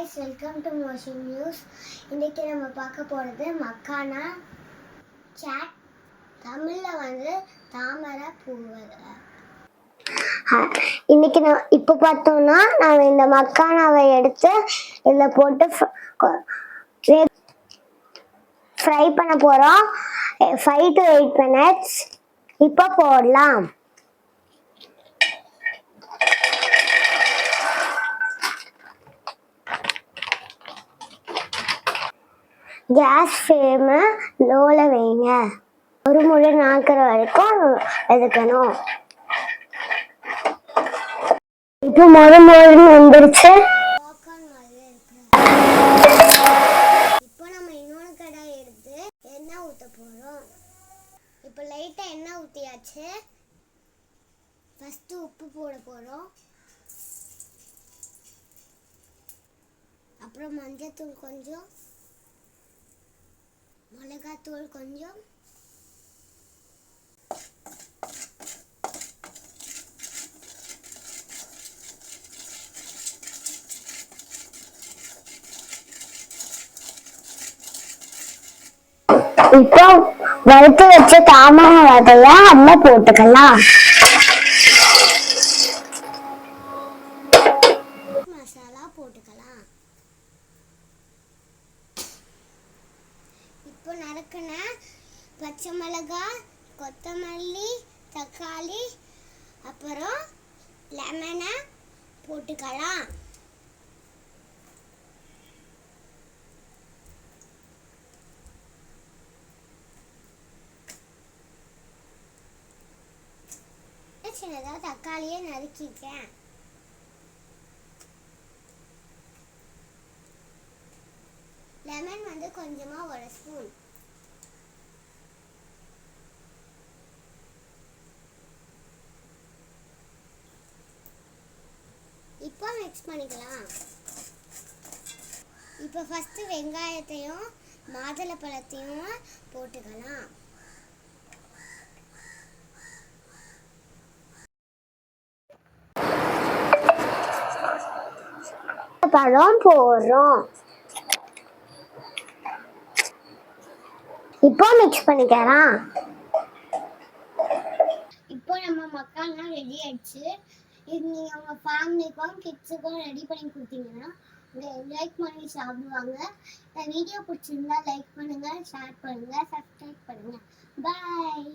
guys, welcome to Motion News. இன்னைக்கு நம்ம பார்க்க போறது மக்கானா சாட். தமிழ்ல வந்து தாமரை பூவல. இன்னைக்கு இப்போ பார்த்தோம்னா நான் இந்த மக்கானாவை எடுத்து இதுல போட்டு ஃப்ரை பண்ண போறோம். 5 to 8 minutes. இப்போ போடலாம். கேஸ் ஃப்ளேமை லோவில் வைங்க. ஒரு முறை நாக்கிற வரைக்கும் எதுக்கணும். இப்போ மொறு வந்துருச்சு. இப்போ நம்ம இன்னொரு கடாய் எடுத்து எண்ணெய் ஊற்ற போகிறோம். இப்போ லைட்டாக எண்ணெய் ஊற்றியாச்சு. ஃபஸ்ட்டு உப்பு போட போகிறோம். அப்புறம் மஞ்சத்தூள் கொஞ்சம், மிளகாத்தூள் கொஞ்சம், இப்போ வறுத்து வச்ச தாமரை விதைய அம்மா போட்டுக்கலாம். மசாலா போட்டுக்கலாம். இப்போ நறுக்குன பச்சை மிளகாய், கொத்தமல்லி, தக்காளி, அப்புறம் லெமனை போட்டுக்கலாம். சின்னதாக தக்காளியை நறுக்கிட்டேன். லெமன் வந்து கொஞ்சமா 1 ஸ்பூன். இப்போ மிக்ஸ் பண்ணிக்கலாம். இப்போ ஃபர்ஸ்ட் வெங்காயத்தையும் மாதுளப்பழத்தையும் போட்டுக்கலாம். பழம் போடுறோம். இப்போ மிக்ஸ் பண்ணிக்கலாம். இப்போ நம்ம மக்கானா ரெடி ஆயிடுச்சு. இது நீங்க உங்க ஃபேமிலிக்கும் கிட்ஸுக்கும் ரெடி பண்ணி கொடுத்தீங்கன்னா லைக் பண்ணி சாப்பிடுவாங்க. இந்த வீடியோ பிடிச்சிருந்தா லைக் பண்ணுங்க, ஷேர் பண்ணுங்க, சப்ஸ்கிரைப் பண்ணுங்க. பாய்.